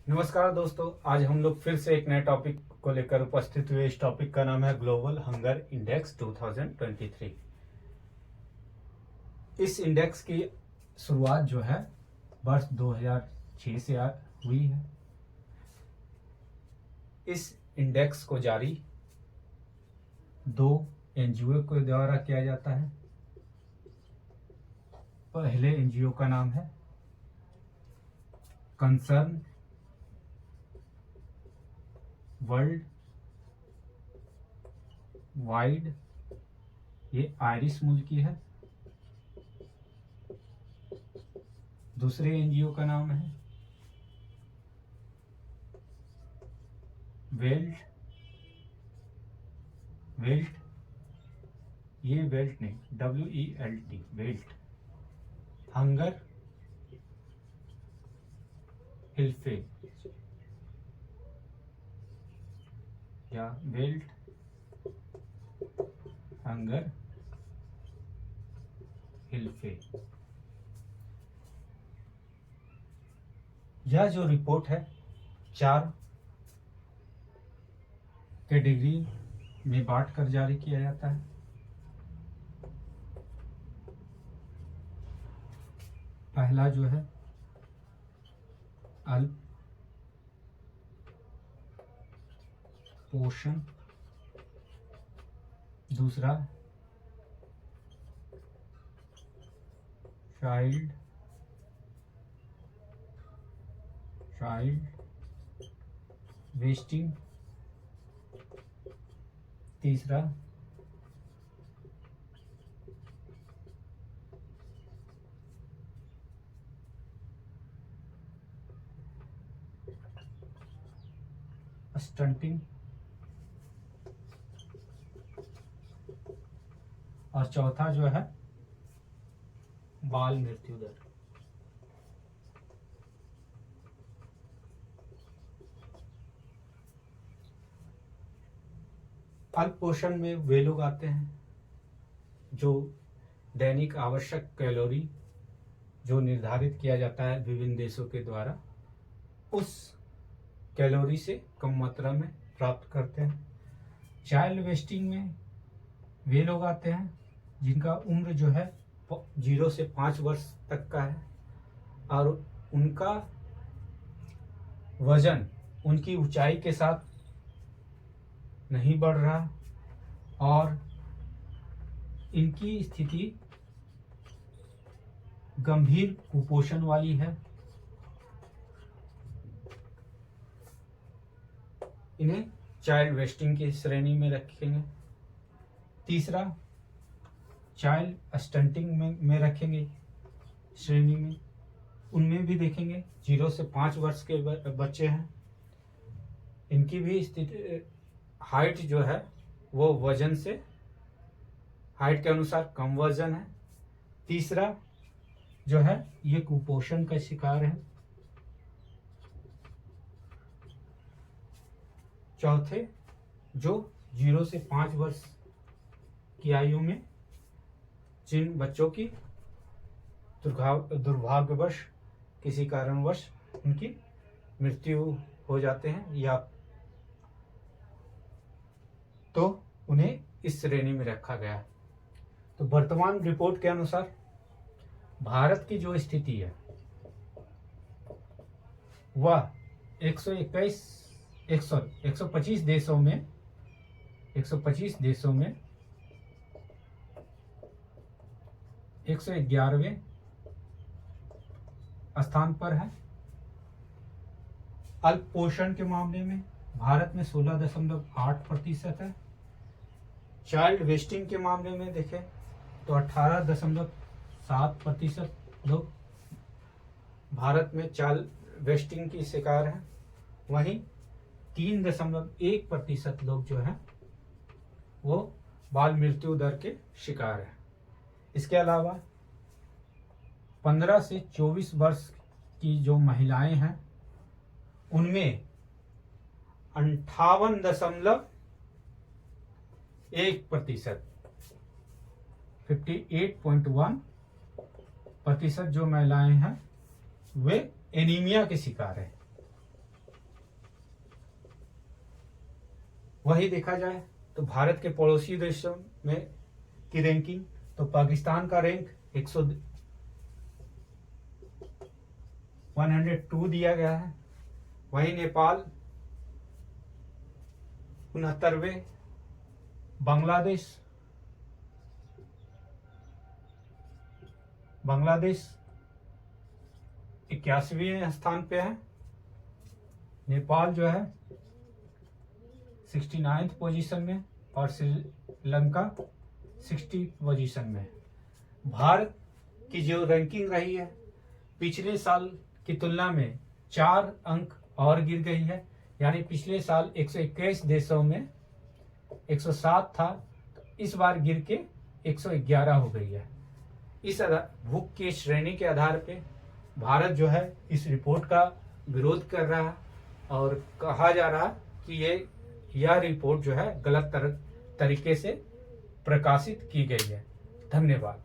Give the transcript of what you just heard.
नमस्कार दोस्तों, आज हम लोग फिर से एक नए टॉपिक को लेकर उपस्थित हुए। इस टॉपिक का नाम है ग्लोबल हंगर इंडेक्स 2023। इस इंडेक्स की शुरुआत जो है वर्ष 2006 से हुई है। इस इंडेक्स को जारी 2 एनजीओ के द्वारा किया जाता है। पहले एनजीओ का नाम है कंसर्न वर्ल्ड वाइड, ये आयरिश मूल की है। दूसरे एनजीओ का नाम है वेल्ट वेल्ट, ये वेल्ट नहीं, WELT, वेल्ट हंगर हिल्फे या वेल्ट हंगर हिल्फे। यह जो रिपोर्ट है 4 कैटेगरी में बांट कर जारी किया जाता है। पहला जो है अल्प पोषण, दूसरा चाइल्ड वेस्टिंग, तीसरा स्टंटिंग और चौथा जो है बाल मृत्यु दर। अल्प पोषण में वे लोग आते हैं जो दैनिक आवश्यक कैलोरी जो निर्धारित किया जाता है विभिन्न देशों के द्वारा, उस कैलोरी से कम मात्रा में प्राप्त करते हैं। चाइल्ड वेस्टिंग में वे लोग आते हैं जिनका उम्र जो है 0 से 5 वर्ष तक का है और उनका वजन उनकी ऊंचाई के साथ नहीं बढ़ रहा और इनकी स्थिति गंभीर कुपोषण वाली है। इन्हें चाइल्ड वेस्टिंग की श्रेणी में रखेंगे। तीसरा चाइल्ड स्टंटिंग में रखेंगे श्रेणी में, उनमें भी देखेंगे 0 से 5 वर्ष के बच्चे हैं। इनकी भी स्थिति हाइट जो है वो वजन से हाइट के अनुसार कम वजन है। तीसरा जो है ये कुपोषण का शिकार है। चौथे जो 0 से 5 वर्ष की आयु में जिन बच्चों की दुर्भाग्यवश किसी कारणवश उनकी मृत्यु हो जाते हैं या तो उन्हें इस श्रेणी में रखा गया है। तो वर्तमान रिपोर्ट के अनुसार भारत की जो स्थिति है वह 125 देशों में 111वें स्थान पर है। अल्प पोषण के मामले में भारत में 16.8% है। चाइल्ड वेस्टिंग के मामले में देखें तो 18.7% लोग भारत में चाइल्ड वेस्टिंग की शिकार हैं। वहीं 3.1% लोग जो हैं वो बाल मृत्यु दर के शिकार हैं। इसके अलावा 15 से 24 वर्ष की जो महिलाएं हैं उनमें 58.1%, 58.1% जो महिलाएं हैं वे एनीमिया के शिकार हैं। वही देखा जाए तो भारत के पड़ोसी देशों में की रैंकिंग, तो पाकिस्तान का रैंक 102 दिया गया है। वही नेपाल 69वें, बांग्लादेश 81वें स्थान पे है। नेपाल जो है 69th पोजीशन में और श्रीलंका 60 पोजीशन में। भारत की जो रैंकिंग रही है पिछले साल की तुलना में 4 अंक और गिर गई है, यानी पिछले साल 121 देशों में 107 था, तो इस बार गिर के 111 हो गई है। इस भूख की श्रेणी के आधार पे भारत जो है इस रिपोर्ट का विरोध कर रहा है और कहा जा रहा कि यह रिपोर्ट जो है गलत तरीके से प्रकाशित की गई है। धन्यवाद।